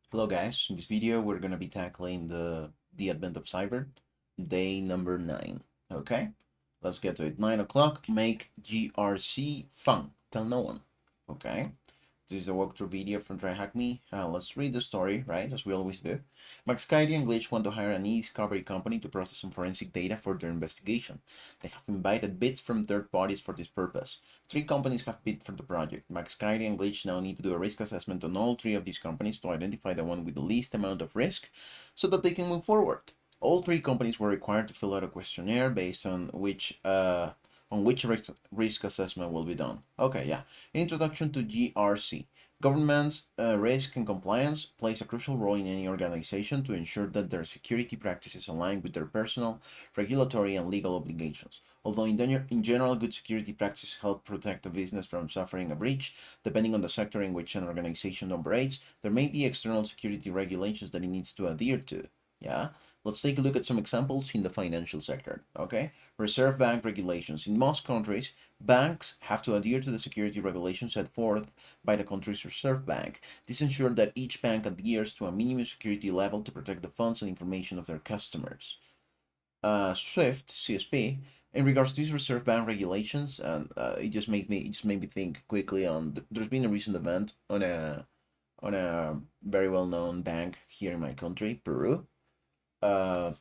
Hello guys, in this video we're going to be tackling the Advent of Cyber, day number 9. Okay, let's get to it. 9 o'clock, make GRC fun. Tell no one. Okay, this is a walkthrough video from TryHackMe. Let's read the story, right, as we always do. McSkydy and Glitch want to hire an e-discovery company to process some forensic data for their investigation. They have invited bids from third parties for this purpose. 3 companies have bid for the project. McSkydy and Glitch now need to do a risk assessment on all 3 of these companies to identify the one with the least amount of risk so that they can move forward. All 3 companies were required to fill out a questionnaire based on which risk assessment will be done. Okay, yeah. Introduction to GRC. Government's risk and compliance plays a crucial role in any organization to ensure that their security practices align with their personal, regulatory, and legal obligations. Although in general, good security practices help protect a business from suffering a breach, depending on the sector in which an organization operates, there may be external security regulations that it needs to adhere to. Yeah? Let's take a look at some examples in the financial sector. Okay? Reserve Bank regulations. In most countries, banks have to adhere to the security regulations set forth by the country's reserve bank. This ensures that each bank adheres to a minimum security level to protect the funds and information of their customers. SWIFT CSP. In regards to these reserve bank regulations, and it just made me think quickly on. There's been a recent event on a very well-known bank here in my country, Peru.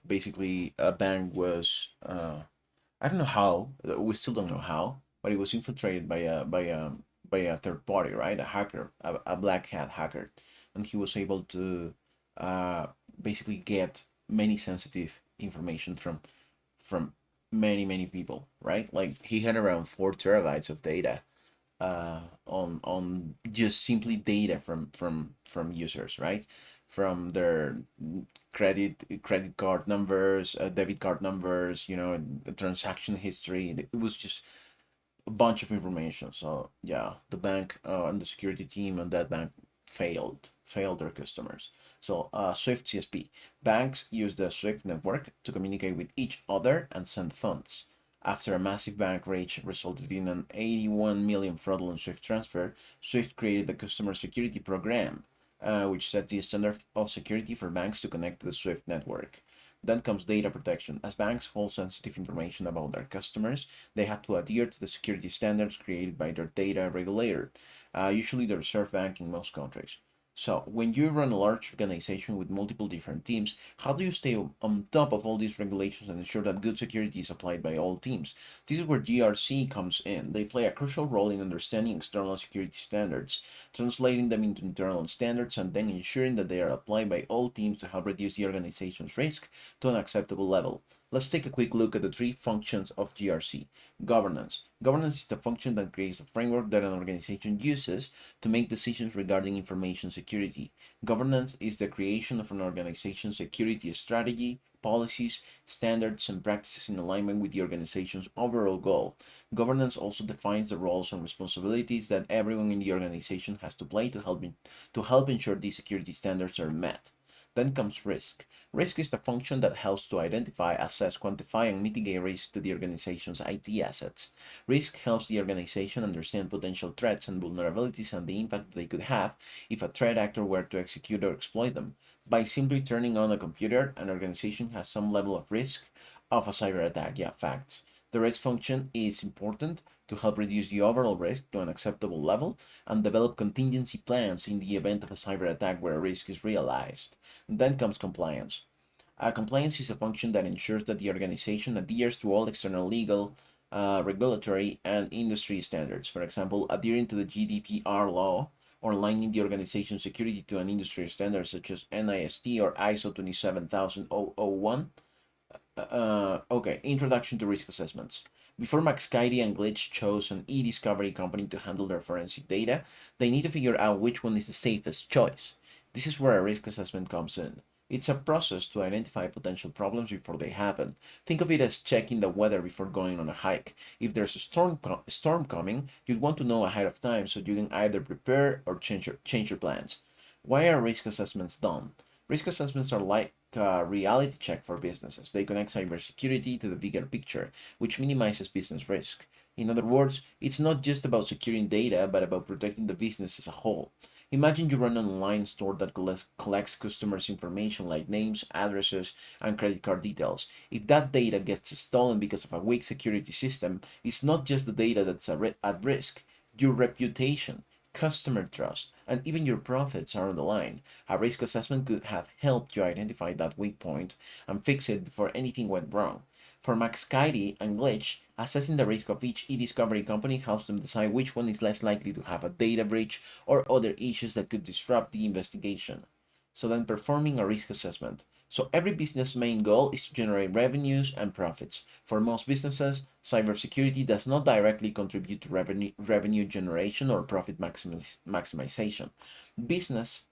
Basically, a bank was I don't know how. We still don't know how, but it was infiltrated by a third party, right? A hacker, a black hat hacker, and he was able to uh, basically get many sensitive information from many people, right? Like he had around 4 terabytes of data on just simply data from users, right? From their credit card numbers, debit card numbers, the transaction history. It was just a bunch of information. So yeah, the bank and the security team on that bank failed their customers. So Swift CSP. Banks use the Swift network to communicate with each other and send funds. After a massive bank breach resulted in an 81 million fraudulent Swift transfer, Swift created a customer security program, which set the standard of security for banks to connect to the Swift network. Then comes data protection. As banks hold sensitive information about their customers, they have to adhere to the security standards created by their data regulator, usually the Reserve Bank in most countries. So, when you run a large organization with multiple different teams, how do you stay on top of all these regulations and ensure that good security is applied by all teams? This is where GRC comes in. They play a crucial role in understanding external security standards, translating them into internal standards, and then ensuring that they are applied by all teams to help reduce the organization's risk to an acceptable level. Let's take a quick look at the 3 functions of GRC. Governance. Governance is the function that creates a framework that an organization uses to make decisions regarding information security. Governance is the creation of an organization's security strategy, policies, standards, and practices in alignment with the organization's overall goal. Governance also defines the roles and responsibilities that everyone in the organization has to play to help ensure these security standards are met. Then comes risk. Risk is the function that helps to identify, assess, quantify, and mitigate risk to the organization's IT assets. Risk helps the organization understand potential threats and vulnerabilities and the impact they could have if a threat actor were to execute or exploit them. By simply turning on a computer, an organization has some level of risk of a cyber attack. Yeah, facts. The risk function is important to help reduce the overall risk to an acceptable level and develop contingency plans in the event of a cyber attack where a risk is realized. And then comes compliance. Compliance is a function that ensures that the organization adheres to all external legal, regulatory, and industry standards. For example, adhering to the GDPR law or aligning the organization's security to an industry standard such as NIST or ISO 27001. Okay, introduction to risk assessments. Before McSkydy and Glitch chose an e-discovery company to handle their forensic data, they need to figure out which one is the safest choice. This is where a risk assessment comes in. It's a process to identify potential problems before they happen. Think of it as checking the weather before going on a hike. If there's a storm coming, you'd want to know ahead of time so you can either prepare or change your plans. Why are risk assessments done? Risk assessments are like a reality check for businesses. They connect cybersecurity to the bigger picture, which minimizes business risk. In other words, it's not just about securing data, but about protecting the business as a whole. Imagine you run an online store that collects customers' information like names, addresses, and credit card details. If that data gets stolen because of a weak security system, it's not just the data that's at risk. Your reputation, customer trust, and even your profits are on the line. A risk assessment could have helped you identify that weak point and fix it before anything went wrong. For Maxkity and Glitch, assessing the risk of each e-discovery company helps them decide which one is less likely to have a data breach or other issues that could disrupt the investigation. So then performing a risk assessment. So every business main goal is to generate revenues and profits. For most businesses, cybersecurity does not directly contribute to revenue generation or profit maximization. Businesses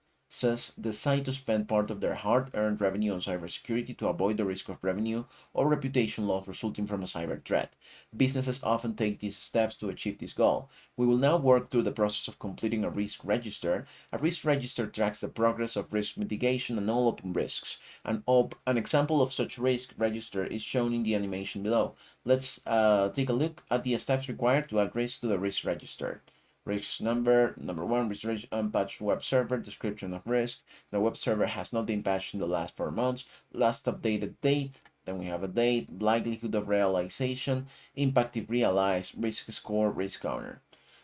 decide to spend part of their hard-earned revenue on cybersecurity to avoid the risk of revenue or reputation loss resulting from a cyber threat. Businesses often take these steps to achieve this goal. We will now work through the process of completing a risk register. A risk register tracks the progress of risk mitigation and all open risks. An example of such risk register is shown in the animation below. Let's take a look at the steps required to add risk to the risk register. Risk number one, risk unpatched web server, description of risk. The web server has not been patched in the last 4 months. Last updated date. Then we have a date, likelihood of realization, impact if realized, risk score, risk owner.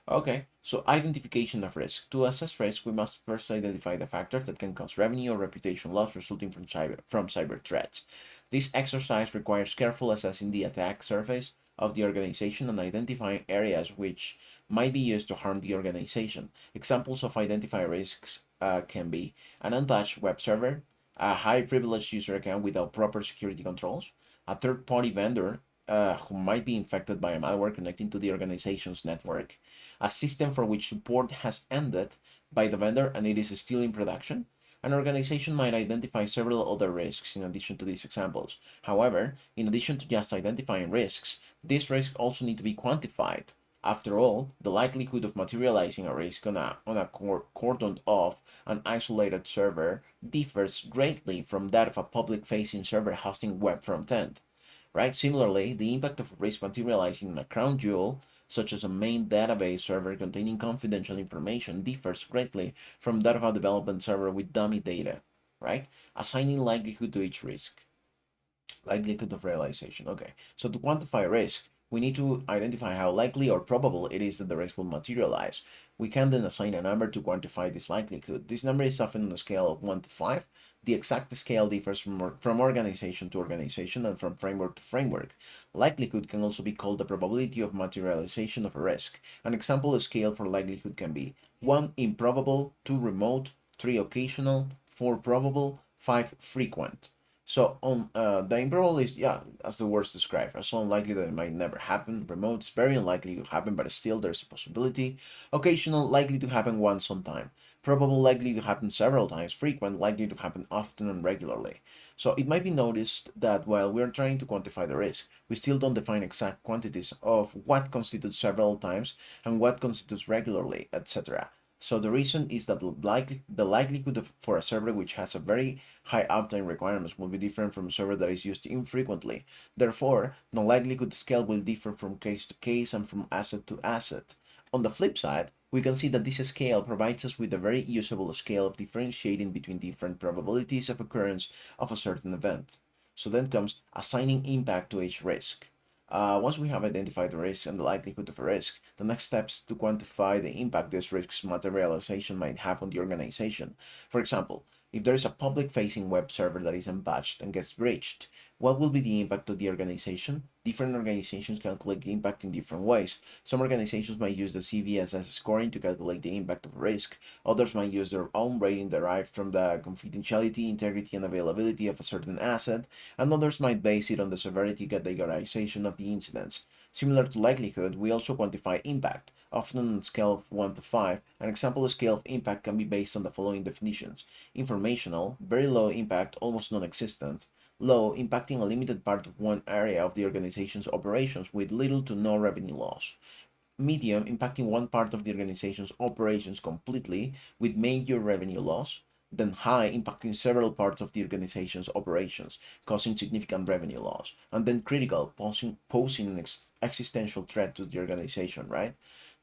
Okay, so identification of risk. To assess risk, we must first identify the factors that can cause revenue or reputation loss resulting from cyber threats. This exercise requires careful assessing the attack surface of the organization and identifying areas which might be used to harm the organization. Examples of identified risks can be an unpatched web server, a high privileged user account without proper security controls, a third party vendor who might be infected by a malware connecting to the organization's network, a system for which support has ended by the vendor and it is still in production. An organization might identify several other risks in addition to these examples. However, in addition to just identifying risks, these risks also need to be quantified. After all, the likelihood of materializing a risk on a cordoned off an isolated server differs greatly from that of a public-facing server hosting web front-end. Right? Similarly, the impact of risk materializing in a crown jewel, such as a main database server containing confidential information, differs greatly from that of a development server with dummy data. Right? Assigning likelihood to each risk. Likelihood of realization. Okay, so to quantify risk, we need to identify how likely or probable it is that the risk will materialize. We can then assign a number to quantify this likelihood. This number is often on a scale of 1 to 5. The exact scale differs from organization to organization and from framework to framework. Likelihood can also be called the probability of materialization of a risk. An example scale for likelihood can be 1 improbable, 2 remote, 3 occasional, 4 probable, 5 frequent. So on the improbable is, yeah, as the words describe, it's unlikely that it might never happen. Remote is very unlikely to happen, but still there's a possibility. Occasional, likely to happen once sometime. Probable, likely to happen several times. Frequent, likely to happen often and regularly. So it might be noticed that while we are trying to quantify the risk, we still don't define exact quantities of what constitutes several times and what constitutes regularly, etc. So the reason is that the likelihood for a server which has a very high uptime requirements will be different from a server that is used infrequently. Therefore, the likelihood scale will differ from case to case and from asset to asset. On the flip side, we can see that this scale provides us with a very usable scale of differentiating between different probabilities of occurrence of a certain event. So then comes assigning impact to each risk. Once we have identified the risk and the likelihood of a risk, the next steps to quantify the impact this risk's materialization might have on the organization. For example, if there is a public-facing web server that is unpatched and gets breached, what will be the impact to the organization? Different organizations calculate the impact in different ways. Some organizations might use the CVSS scoring to calculate the impact of risk. Others might use their own rating derived from the confidentiality, integrity, and availability of a certain asset, and others might base it on the severity categorization of the incidents. Similar to likelihood, we also quantify impact, often on a scale of 1 to 5. An example scale of impact can be based on the following definitions: informational, very low impact, almost non-existent; low, impacting a limited part of one area of the organization's operations with little to no revenue loss; medium, impacting one part of the organization's operations completely with major revenue loss; then high, impacting several parts of the organization's operations, causing significant revenue loss; and then critical, posing an existential threat to the organization, right?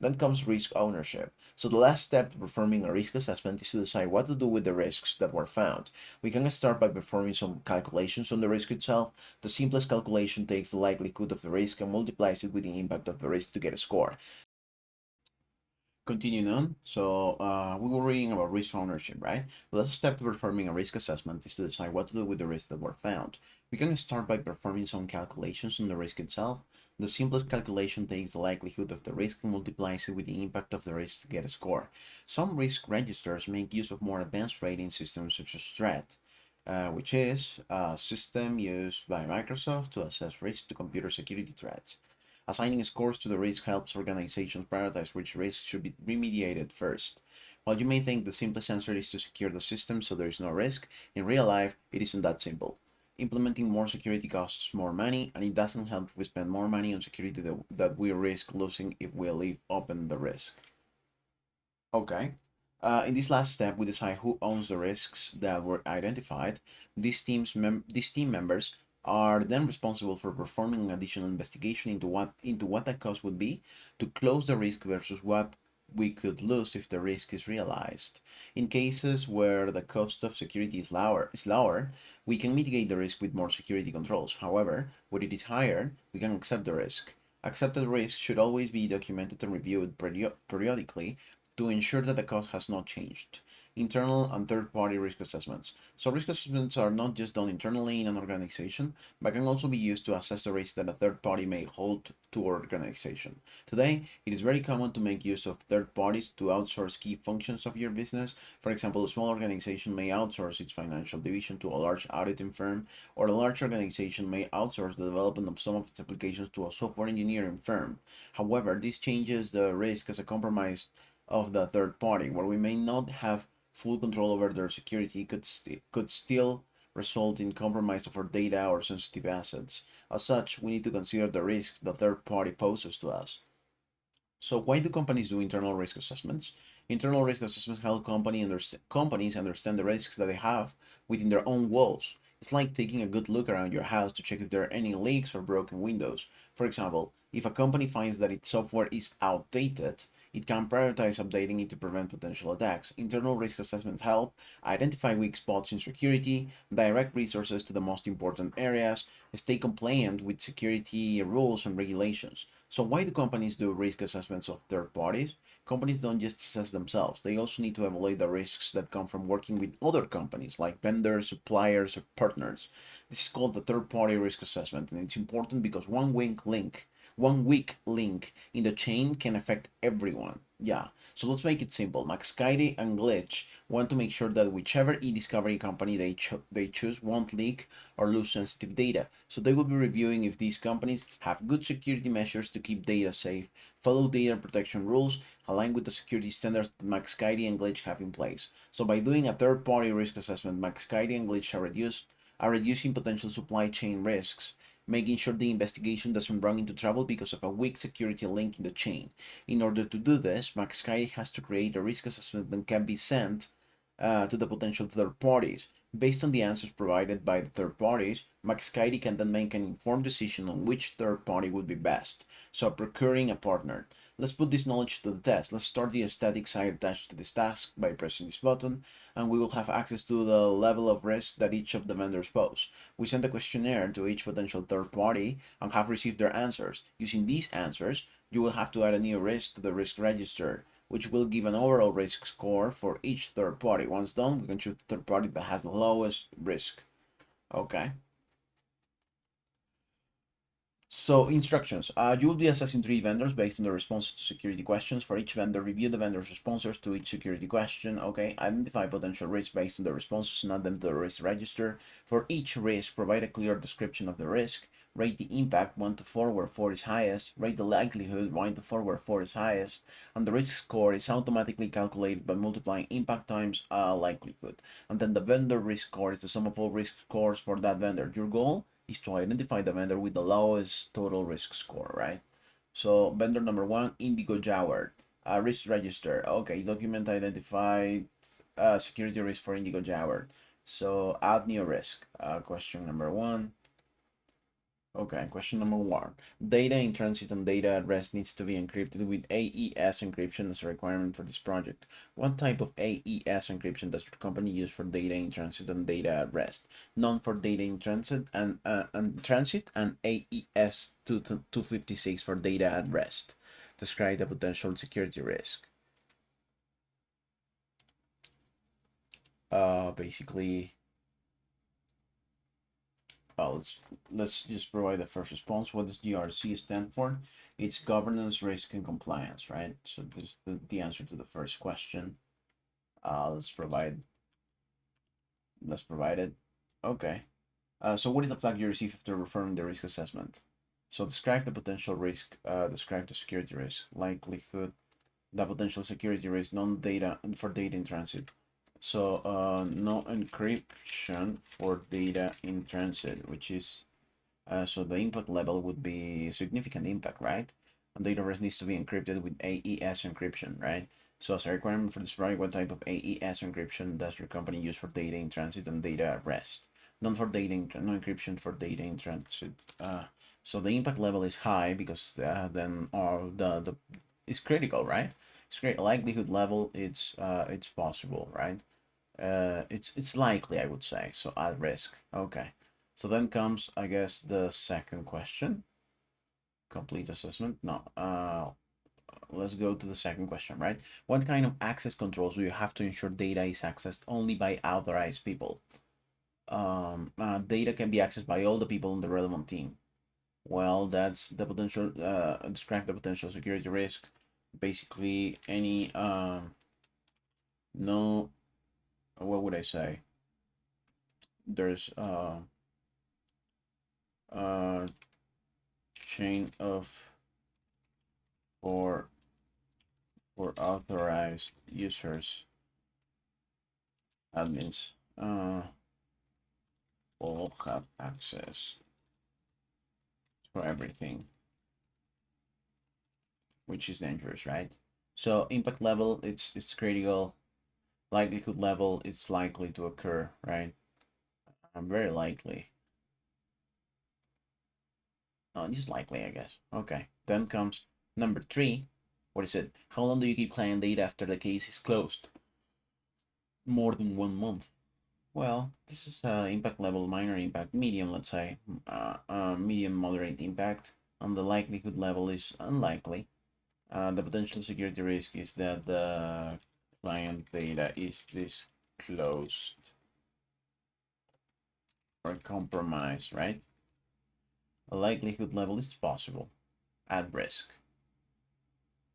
Then comes risk ownership. So the last step to performing a risk assessment is to decide what to do with the risks that were found. We can start by performing some calculations on the risk itself. The simplest calculation takes the likelihood of the risk and multiplies it with the impact of the risk to get a score. Continuing on, so we were reading about risk ownership, right? The last step to performing a risk assessment is to decide what to do with the risks that were found. We can start by performing some calculations on the risk itself. The simplest calculation takes the likelihood of the risk and multiplies it with the impact of the risk to get a score. Some risk registers make use of more advanced rating systems such as threat, which is a system used by Microsoft to assess risk to computer security threats. Assigning scores to the risk helps organizations prioritize which risks should be remediated first. While you may think the simplest answer is to secure the system so there is no risk, in real life it isn't that simple. Implementing more security costs more money, and it doesn't help if we spend more money on security that we risk losing if we leave open the risk. Okay. In this last step, we decide who owns the risks that were identified. These team members are then responsible for performing an additional investigation into what the cost would be to close the risk versus what we could lose if the risk is realized. In cases where the cost of security is lower, we can mitigate the risk with more security controls. However, when it is higher, we can accept the risk. Accepted risk should always be documented and reviewed periodically to ensure that the cost has not changed. Internal and third-party risk assessments. So risk assessments are not just done internally in an organization, but can also be used to assess the risk that a third party may hold to our organization. Today, it is very common to make use of third parties to outsource key functions of your business. For example, a small organization may outsource its financial division to a large auditing firm, or a large organization may outsource the development of some of its applications to a software engineering firm. However, this changes the risk as a compromise of the third party, where we may not have full control over their security, could still result in compromise of our data or sensitive assets. As such, we need to consider the risks the third party poses to us. So why do companies do internal risk assessments? Internal risk assessments help companies understand the risks that they have within their own walls. It's like taking a good look around your house to check if there are any leaks or broken windows. For example, if a company finds that its software is outdated, it can prioritize updating it to prevent potential attacks. Internal risk assessments help identify weak spots in security, direct resources to the most important areas, stay compliant with security rules and regulations. So why do companies do risk assessments of third parties? Companies don't just assess themselves. They also need to evaluate the risks that come from working with other companies like vendors, suppliers, or partners. This is called the third-party risk assessment, and it's important because one weak link in the chain can affect everyone. Yeah, so let's make it simple. McSkydy and Glitch want to make sure that whichever e-discovery company they choose won't leak or lose sensitive data. So they will be reviewing if these companies have good security measures to keep data safe, follow data protection rules, align with the security standards that McSkydy and Glitch have in place. So by doing a third-party risk assessment, McSkydy and Glitch are reducing potential supply chain risks, making sure the investigation doesn't run into trouble because of a weak security link in the chain. In order to do this, McSky has to create a risk assessment that can be sent to the potential third parties. Based on the answers provided by the third parties, McSky can then make an informed decision on which third party would be best, so procuring a partner. Let's put this knowledge to the test. Let's start the static site attached to this task by pressing this button, and we will have access to the level of risk that each of the vendors pose. We send a questionnaire to each potential third party and have received their answers. Using these answers, you will have to add a new risk to the risk register, which will give an overall risk score for each third party. Once done, we can choose the third party that has the lowest risk. Okay. So instructions. You will be assessing 3 vendors based on the responses to security questions. For each vendor, review the vendor's responses to each security question. Okay. Identify potential risks based on the responses and add them to the risk register. For each risk, provide a clear description of the risk. Rate the impact 1 to 4, where 4 is highest. Rate the likelihood 1 to 4, where 4 is highest. And the risk score is automatically calculated by multiplying impact times likelihood. And then the vendor risk score is the sum of all risk scores for that vendor. Your goal is to identify the vendor with the lowest total risk score, right? So vendor number 1, Indigo Jaward. Risk register. Okay, document identified security risk for Indigo Jaward. So add new risk. Question number 1. Okay, question number one. Data in transit and data at rest needs to be encrypted with AES encryption as a requirement for this project. What type of AES encryption does your company use for data in transit and data at rest? None for data in transit and AES 256 for data at rest. Describe the potential security risk. Basically, let's just provide the first response. What does GRC stand for? It's governance, risk, and compliance, right? So this is the answer to the first question. Let's provide it. Okay. So what is the flag you receive after referring the risk assessment? So describe the potential risk, describe the security risk, likelihood, the potential security risk, non-data, and for data in transit. So no encryption for data in transit, which is so the impact level would be significant impact, right? And data rest needs to be encrypted with AES encryption, right? So as a requirement for this project, what type of AES encryption does your company use for data in transit and data at rest? None for data no encryption for data in transit. So the impact level is high because then the it's critical, right? It's great likelihood level. It's possible, right? It's likely, I would say. So at risk. Okay. So then comes, I guess, the second question. Complete assessment. No. Let's go to the second question, right? What kind of access controls do you have to ensure data is accessed only by authorized people? Data can be accessed by all the people in the relevant team. Well, that's the potential. Describe the potential security risk. Basically, any no. What would I say? There's uh chain of for authorized users, admins will have access to everything, which is dangerous, right? So impact level, it's critical. Likelihood level, it's likely to occur, right? Very likely. Just likely, I guess. Okay. Then comes number three. What is it? How long do you keep client data after the case is closed? More than 1 month. Well, this is impact level, minor impact, medium, let's say, medium, moderate impact. And the likelihood level is unlikely. The potential security risk is that the client data is disclosed or compromised, right? A likelihood level is possible, at risk.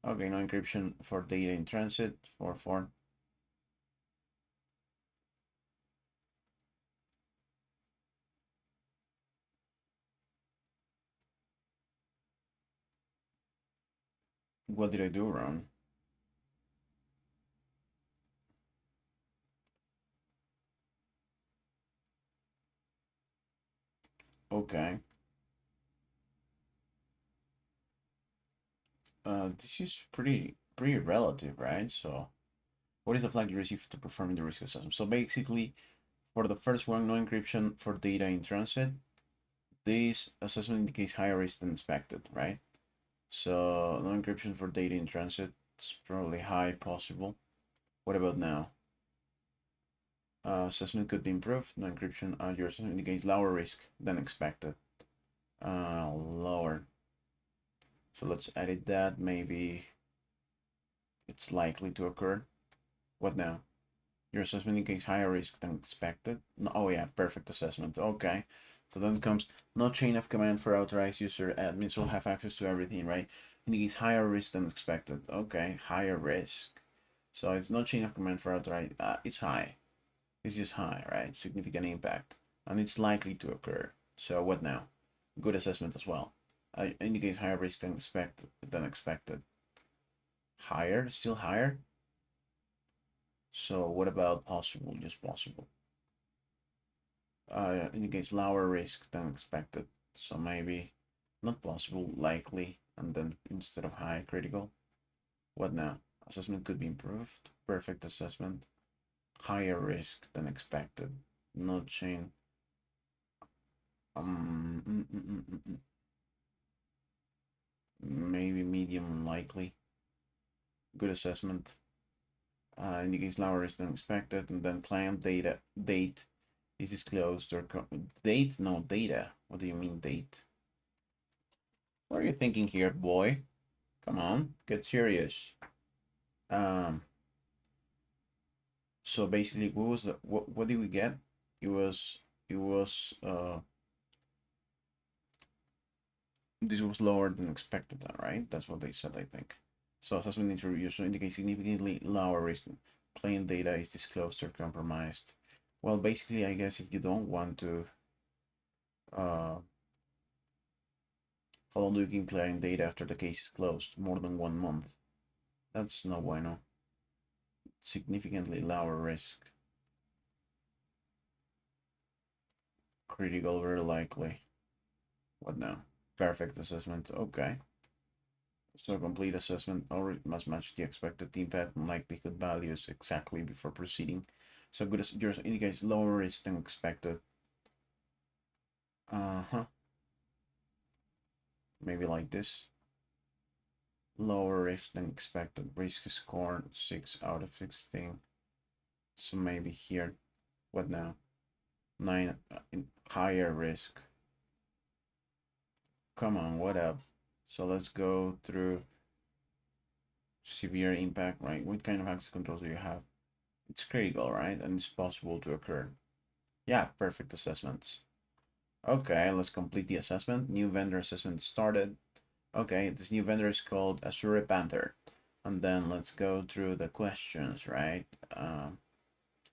Okay, no encryption for data in transit, for. What did I do wrong? Okay. This is pretty relative, right? So, what is the flag you receive to performing the risk assessment? So basically, for the first one, no encryption for data in transit. This assessment indicates higher risk than expected, right? So no encryption for data in transit. It's probably high possible. What about now? Assessment could be improved. No encryption. Your assessment indicates lower risk than expected. Lower. So let's edit that. Maybe it's likely to occur. What now? Your assessment indicates higher risk than expected. No, oh yeah, perfect assessment. Okay. So then comes no chain of command for authorized user. Admins will have access to everything, right? Indicates higher risk than expected. Okay, higher risk. So it's no chain of command for authorized. It's high. It's just high, right? Significant impact, and it's likely to occur. So what now? Good assessment as well. Indicates higher risk than expected. Higher, still higher. So what about possible? Just possible. Indicates lower risk than expected. So maybe not possible, likely, and then instead of high, critical. What now? Assessment could be improved. Perfect assessment. Higher risk than expected. No chain. Maybe medium unlikely. Good assessment. Indicates lower risk than expected, and then client date is disclosed or date? No, data. What do you mean date? What are you thinking here, boy? Come on, get serious. So basically, what was the what did we get? It was this was lower than expected, right? That's what they said, I think. So assessment introduction indicates significantly lower risk. Client data is disclosed or compromised. Well, basically, I guess if you don't want to, how long do you keep client data after the case is closed? More than 1 month. That's no bueno. Significantly lower risk. Critical, very likely. What now? Perfect assessment. Okay. So complete assessment already must match the expected impact and likelihood values exactly before proceeding. So good as yours indicates lower risk than expected. Uh-huh. Maybe like this. Lower risk than expected. Risk score 6 out of 16. So maybe here. What now? 9 in higher risk. Come on, what up? So let's go through severe impact, right? What kind of access controls do you have? It's critical, right? And it's possible to occur. Yeah, perfect assessments. Okay, let's complete the assessment. New vendor assessment started. Okay, this new vendor is called Azure Panther. And then let's go through the questions, right?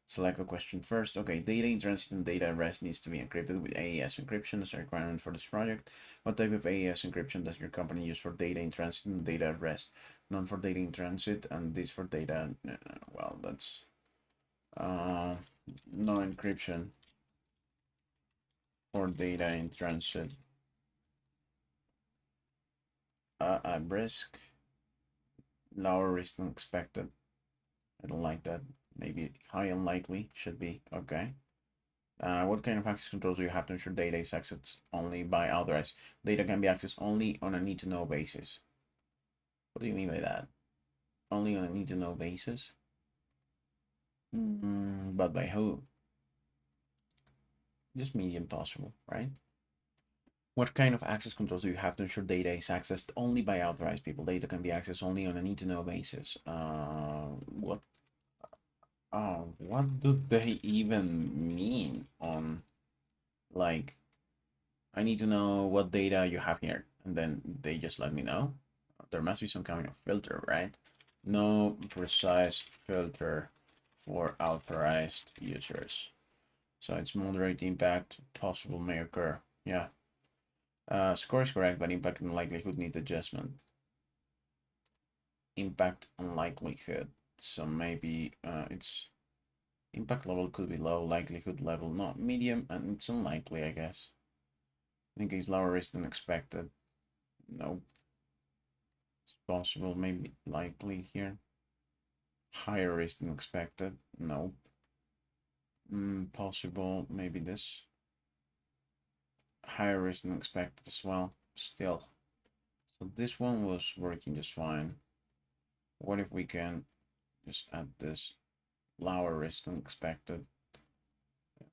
Select a question first. Okay, data in transit and data at rest needs to be encrypted with AES encryption as a requirement for this project. What type of AES encryption does your company use for data in transit and data at rest? None for data in transit and this for data. Well, that's no encryption for data in transit. At risk, lower risk than expected. I don't like that. Maybe high unlikely should be okay. What kind of access controls do you have to ensure data is accessed only by authorized? Data can be accessed only on a need-to-know basis. What do you mean by that? Only on a need-to-know basis? But by who? Just medium possible, right? What kind of access controls do you have to ensure data is accessed only by authorized people? Data can be accessed only on a need-to-know basis. What do they even mean on, like, I need to know what data you have here, and then they just let me know? There must be some kind of filter, right? No precise filter for authorized users. So it's moderate impact, possible may occur. Yeah. Score is correct, but impact and likelihood need adjustment. Impact and likelihood. So maybe it's impact level could be low, likelihood level not medium, and it's unlikely, I guess. I think it's lower risk than expected. Nope. It's possible, maybe likely here. Higher risk than expected. Nope. Possible, maybe this. Higher risk than expected as well. Still. So this one was working just fine. What if we can just add this? Lower risk than expected.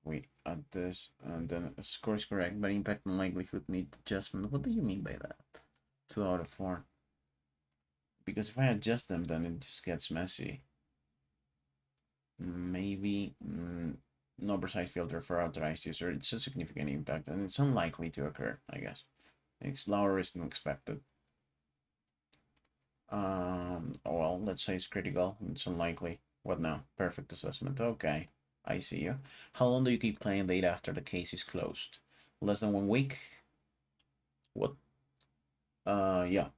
We add this, and then a score is correct, but impact and likelihood need adjustment. What do you mean by that? 2 out of 4. Because if I adjust them, then it just gets messy. Maybe no precise filter for authorized user. It's a significant impact, and it's unlikely to occur, I guess. It's lower risk than expected. Well, let's say it's critical. It's unlikely. What now? Perfect assessment. Okay, I see you. How long do you keep client data after the case is closed? Less than 1 week? What? Yeah.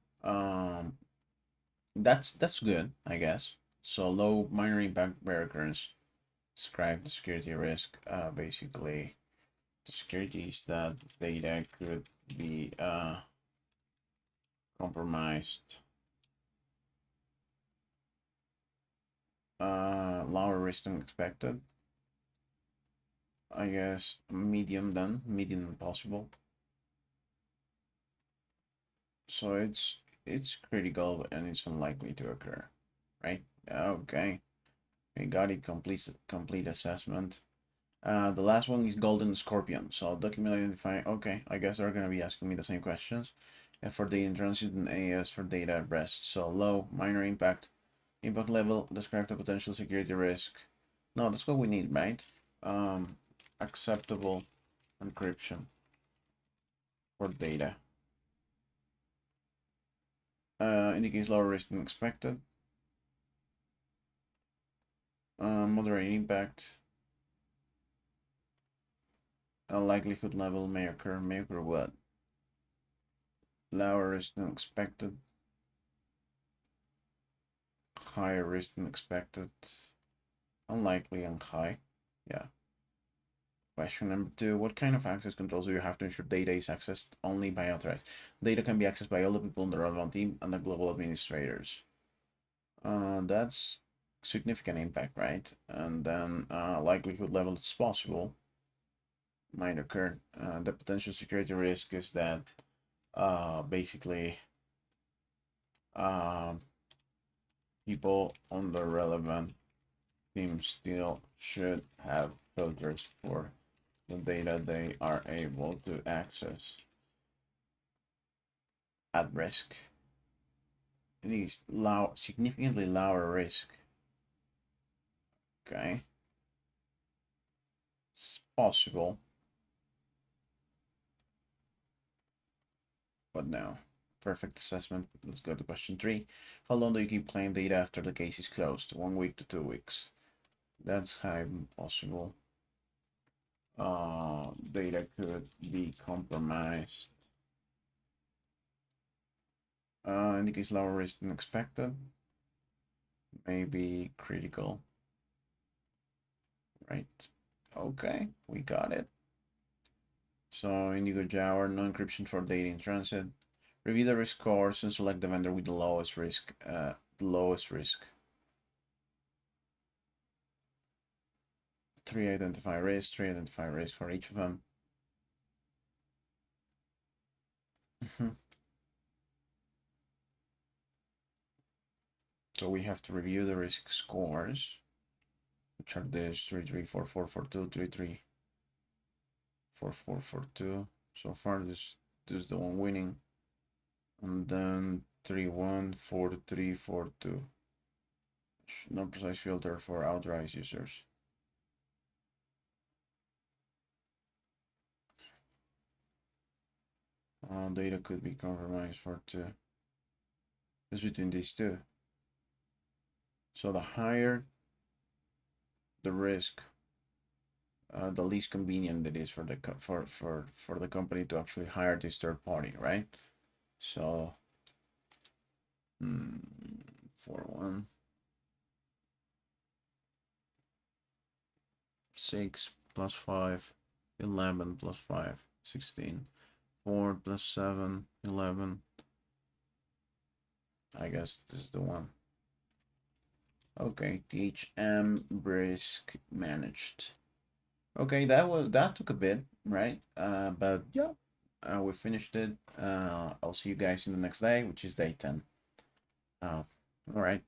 That's good, I guess. So low minor impact rare occurrence. Describe the security risk. Basically, the security is that data could be compromised. Lower risk than expected. I guess medium then, medium possible. So it's critical and it's unlikely to occur, right? Okay, we got it. Complete assessment. The last one is Golden Scorpion. So document identify. Okay, I guess they're gonna be asking me the same questions. And for data in transit and AS for data at rest. So low, minor impact, impact level. Describe the potential security risk. No, that's what we need, right? Um, Acceptable encryption for data. Indicates lower risk than expected. Moderate impact. A likelihood level may occur. May occur what? Lower risk than expected. Higher risk than expected. Unlikely and high. Yeah. Question number 2. What kind of access controls do you have to ensure data is accessed only by authorized? Data can be accessed by all the people in the relevant team and the global administrators. That's significant impact, right? And then likelihood level is possible. Might occur. The potential security risk is that basically people on the relevant team still should have filters for the data they are able to access. At risk. It is low, significantly lower risk. Okay. It's possible. But no. Perfect assessment. Let's go to question 3. How long do you keep playing data after the case is closed? 1 week to 2 weeks. That's highly possible. Data could be compromised. Indicates lower risk than expected. Maybe critical. Right. Okay, we got it. So Indigo Java, no encryption for data in transit. Review the risk scores and select the vendor with the lowest risk. Three identify risks for each of them. So we have to review the risk scores, which are this 334442, So far, this is the one winning, and then 314342. No precise filter for authorized users. Data could be compromised for 2. It's between these two. So the higher the risk, the least convenient it is for the for the company to actually hire this third party, right? So, 4 1 6 plus 5 11 plus 5 16 4 plus 7 11. I guess this is the one. Okay, THM risk managed. Okay, that took a bit, right? But yeah, we finished it. I'll see you guys in the next day, which is day 10. All right.